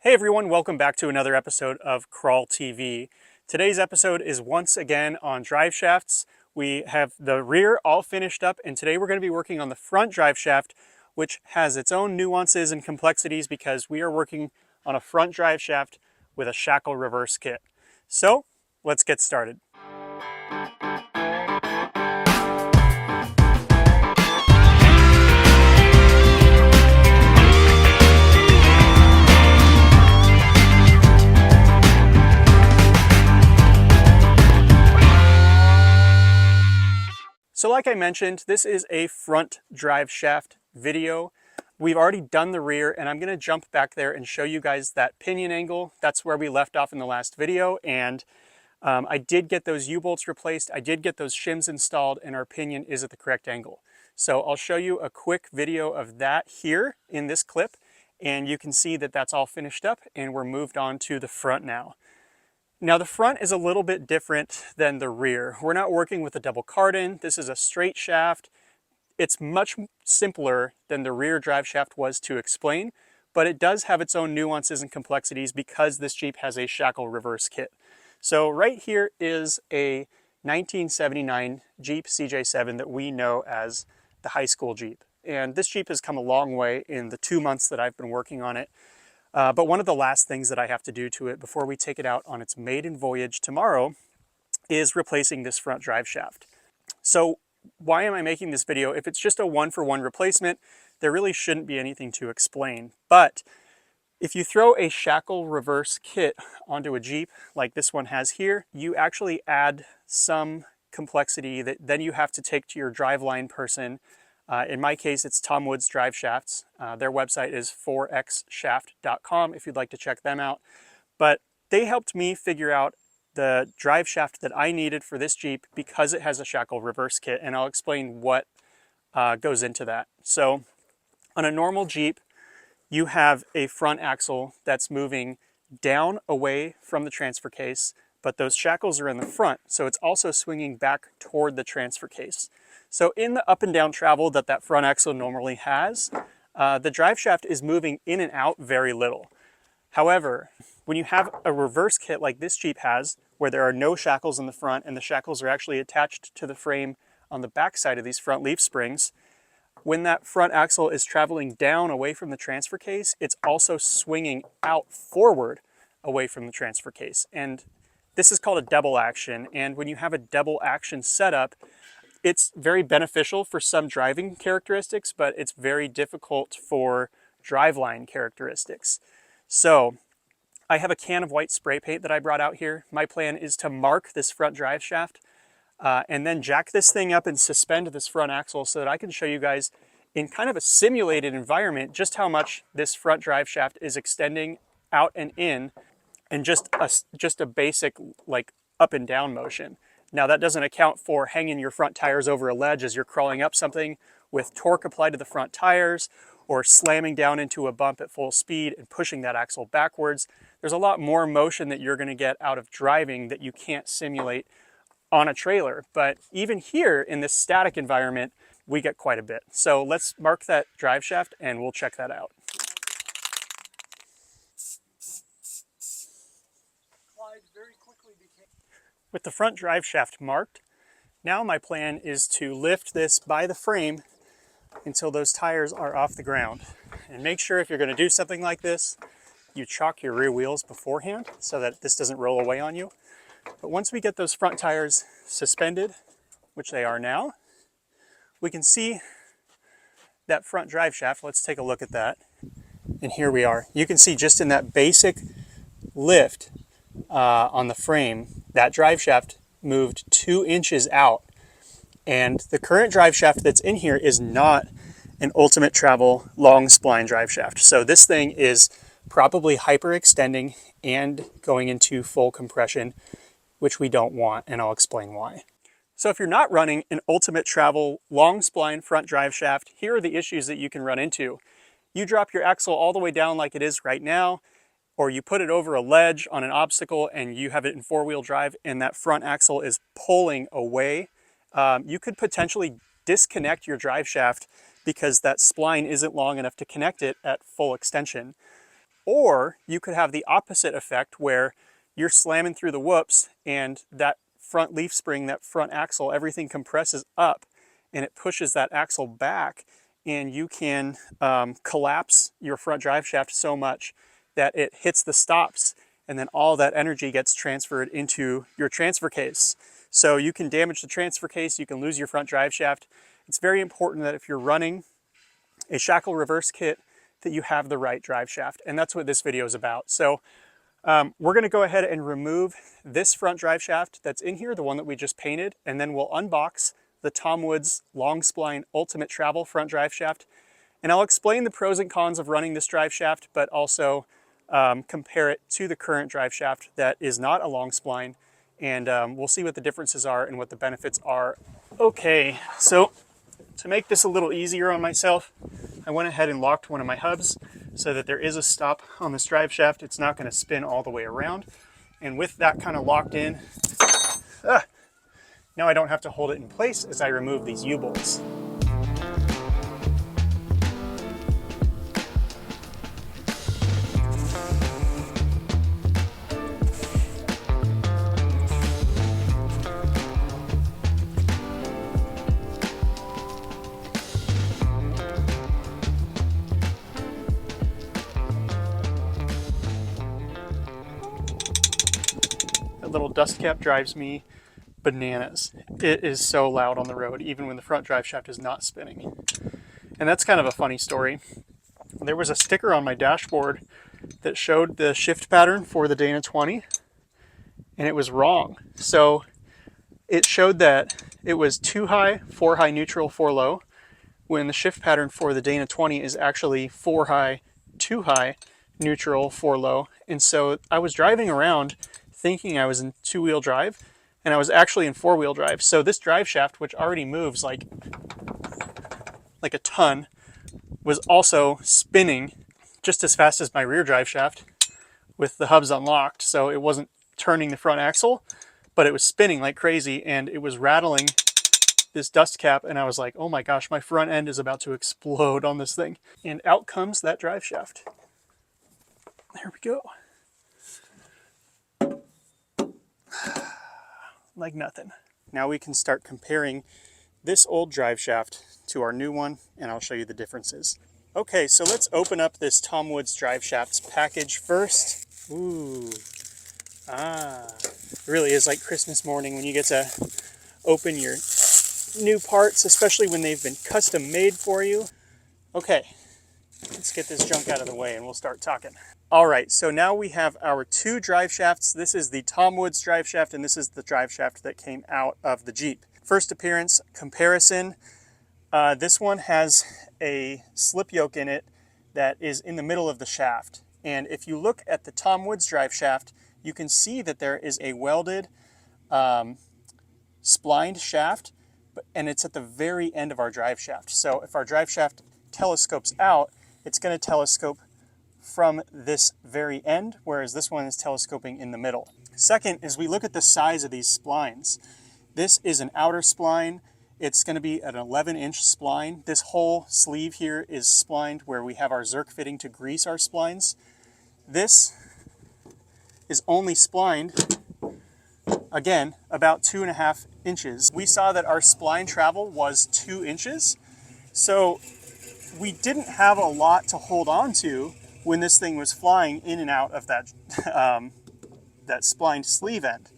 Hey everyone, welcome back to another episode of Crawl TV. Today's episode is once again on drive shafts. We have the rear all finished up, and today we're going to be working on the front drive shaft, which has its own nuances and complexities because we are working on a front drive shaft with a Shackle Reverse kit. So let's get started. So like I mentioned, this is a front drive shaft video. We've already done the rear, and I'm going to jump back there and show you guys that pinion angle. That's where we left off in the last video, and I did get those U-bolts replaced. I did get those shims installed, and our pinion is at the correct angle. So I'll show you a quick video of that here in this clip, and you can see that that's all finished up, and we're moved on to the front now. Now the front is a little bit different than the rear. We're not working with a double cardan. This is a straight shaft. It's much simpler than the rear drive shaft was to explain, but it does have its own nuances and complexities because this Jeep has a Shackle Reverse kit. So right here is a 1979 Jeep CJ7 that we know as the high school Jeep. And this Jeep has come a long way in the 2 months that I've been working on it. But one of the last things that I have to do to it before we take it out on its maiden voyage tomorrow is replacing this front drive shaft. So why am I making this video? If it's just a one-for-one replacement, there really shouldn't be anything to explain. But if you throw a Shackle Reverse kit onto a Jeep like this one has here, you actually add some complexity that then you have to take to your driveline person. In my case, it's Tom Wood's Drive Shafts. Their website is 4xshaft.com if you'd like to check them out. But they helped me figure out the drive shaft that I needed for this Jeep because it has a Shackle Reverse kit, and I'll explain what goes into that. So on a normal Jeep, you have a front axle that's moving down away from the transfer case, but those shackles are in the front, so it's also swinging back toward the transfer case. So in the up and down travel that front axle normally has, the drive shaft is moving in and out very little. However, when you have a reverse kit like this Jeep has, where there are no shackles in the front and the shackles are actually attached to the frame on the back side of these front leaf springs, when that front axle is traveling down away from the transfer case, it's also swinging out forward away from the transfer case. And this is called a double action. And when you have a double action setup, it's very beneficial for some driving characteristics, but it's very difficult for driveline characteristics. So I have a can of white spray paint that I brought out here. My plan is to mark this front drive shaft and then jack this thing up and suspend this front axle so that I can show you guys in kind of a simulated environment just how much this front drive shaft is extending out and in, and just a basic like up and down motion. Now that doesn't account for hanging your front tires over a ledge as you're crawling up something with torque applied to the front tires, or slamming down into a bump at full speed and pushing that axle backwards. There's a lot more motion that you're going to get out of driving that you can't simulate on a trailer. But even here in this static environment, we get quite a bit. So let's mark that drive shaft and we'll check that out. With the front drive shaft marked, now my plan is to lift this by the frame until those tires are off the ground. And make sure if you're going to do something like this, you chalk your rear wheels beforehand so that this doesn't roll away on you. But once we get those front tires suspended, which they are now, we can see that front drive shaft. Let's take a look at that. And here we are. You can see just in that basic lift on the frame, that drive shaft moved 2 inches out. And the current drive shaft that's in here is not an ultimate travel long spline drive shaft. So this thing is probably hyperextending and going into full compression, which we don't want, and I'll explain why. So if you're not running an ultimate travel long spline front drive shaft, here are the issues that you can run into. You drop your axle all the way down like it is right now, or you put it over a ledge on an obstacle and you have it in four-wheel drive and that front axle is pulling away. You could potentially disconnect your drive shaft because that spline isn't long enough to connect it at full extension. Or you could have the opposite effect where you're slamming through the whoops and that front leaf spring, that front axle, everything compresses up and it pushes that axle back, and you can collapse your front drive shaft so much that it hits the stops, and then all that energy gets transferred into your transfer case. So you can damage the transfer case, you can lose your front drive shaft. It's very important that if you're running a Shackle Reverse kit that you have the right drive shaft, and that's what this video is about. So we're going to go ahead and remove this front drive shaft that's in here, the one that we just painted, and then we'll unbox the Tom Woods Long Spline Ultimate Travel front drive shaft. And I'll explain the pros and cons of running this drive shaft, but also compare it to the current drive shaft that is not a long spline, and we'll see what the differences are and what the benefits are. Okay, so to make this a little easier on myself, I went ahead and locked one of my hubs so that there is a stop on this drive shaft. It's not going to spin all the way around. And with that kind of locked in, now I don't have to hold it in place as I remove these U-bolts. That little dust cap drives me bananas. It is so loud on the road, even when the front drive shaft is not spinning. And that's kind of a funny story. There was a sticker on my dashboard that showed the shift pattern for the Dana 20, and it was wrong. So it showed that it was 2 high, 4 high, neutral, 4 low, when the shift pattern for the Dana 20 is actually 4 high, 2 high, neutral, 4 low. And so I was driving around thinking I was in 2-wheel drive, and I was actually in 4-wheel drive. So this drive shaft, which already moves like a ton, was also spinning just as fast as my rear drive shaft with the hubs unlocked. So it wasn't turning the front axle, but it was spinning like crazy, and it was rattling this dust cap, and I was like, oh my gosh, my front end is about to explode on this thing. And out comes that drive shaft. There we go. Like nothing. Now we can start comparing this old drive shaft to our new one, and I'll show you the differences. Okay, so let's open up this Tom Woods drive shafts package first. Ooh, it really is like Christmas morning when you get to open your new parts, especially when they've been custom made for you. Okay, let's get this junk out of the way and we'll start talking. All right, so now we have our 2 drive shafts. This is the Tom Woods drive shaft, and this is the drive shaft that came out of the Jeep. First appearance comparison. This one has a slip yoke in it that is in the middle of the shaft. And if you look at the Tom Woods drive shaft, you can see that there is a welded splined shaft, and it's at the very end of our drive shaft. So if our drive shaft telescopes out, it's going to telescope from this very end, whereas this one is telescoping in the middle. Second is we look at the size of these splines. This is an outer spline. It's going to be an 11-inch spline. This whole sleeve here is splined where we have our Zerk fitting to grease our splines. This is only splined, again, about 2.5 inches. We saw that our spline travel was 2 inches, so we didn't have a lot to hold on to when this thing was flying in and out of that, that splined sleeve end.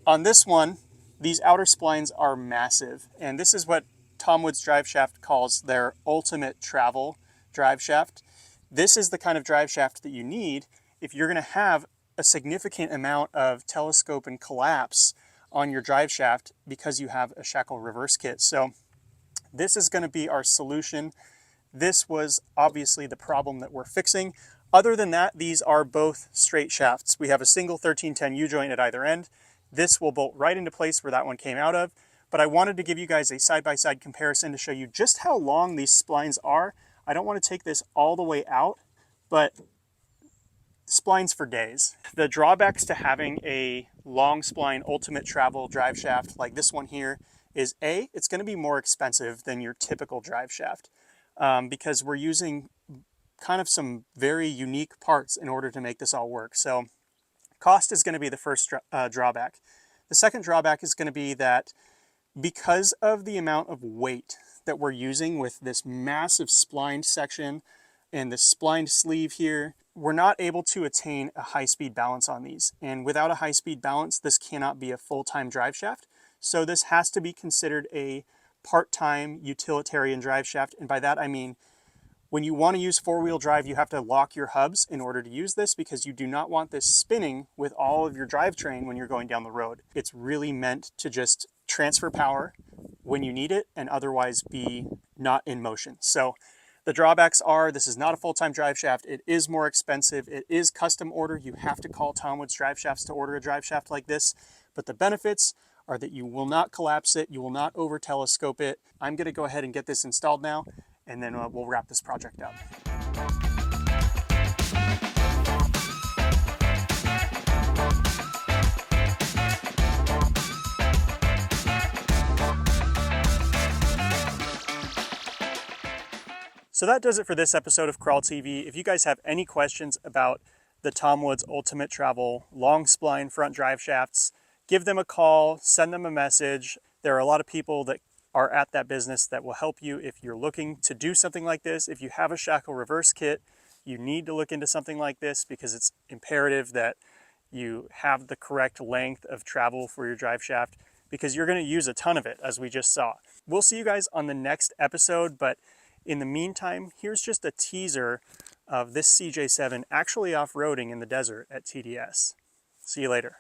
On this one, these outer splines are massive, and this is what Tom Woods drive shaft calls their ultimate travel drive shaft. This is the kind of drive shaft that you need if you're going to have a significant amount of telescope and collapse on your drive shaft because you have a Shackle Reverse kit. So this is going to be our solution. This was obviously the problem that we're fixing. Other than that, these are both straight shafts. We have a single 1310 U-joint at either end. This will bolt right into place where that one came out of. But I wanted to give you guys a side-by-side comparison to show you just how long these splines are. I don't want to take this all the way out, but splines for days. The drawbacks to having a long spline ultimate travel drive shaft like this one here is A, it's going to be more expensive than your typical drive shaft because we're using kind of some very unique parts in order to make this all work. So cost is going to be the first drawback. The second drawback is going to be that because of the amount of weight that we're using with this massive splined section and the splined sleeve here, we're not able to attain a high-speed balance on these. And without a high-speed balance, this cannot be a full-time drive shaft. So this has to be considered a part-time utilitarian drive shaft. And by that, I mean, when you want to use four-wheel drive, you have to lock your hubs in order to use this because you do not want this spinning with all of your drivetrain when you're going down the road. It's really meant to just transfer power when you need it and otherwise be not in motion. So the drawbacks are this is not a full-time drive shaft. It is more expensive. It is custom order. You have to call Tom Woods Drive Shafts to order a drive shaft like this. But the benefits are that you will not collapse it. You will not over telescope it. I'm going to go ahead and get this installed now, and then we'll wrap this project up. So that does it for this episode of Crawl TV. If you guys have any questions about the Tom Woods Ultimate Travel long spline front drive shafts, give them a call, send them a message. There are a lot of people that are at that business that will help you if you're looking to do something like this. If you have a Shackle Reverse kit, you need to look into something like this because it's imperative that you have the correct length of travel for your drive shaft because you're going to use a ton of it, as we just saw. We'll see you guys on the next episode, but in the meantime, here's just a teaser of this CJ7 actually off-roading in the desert at TDS. See you later.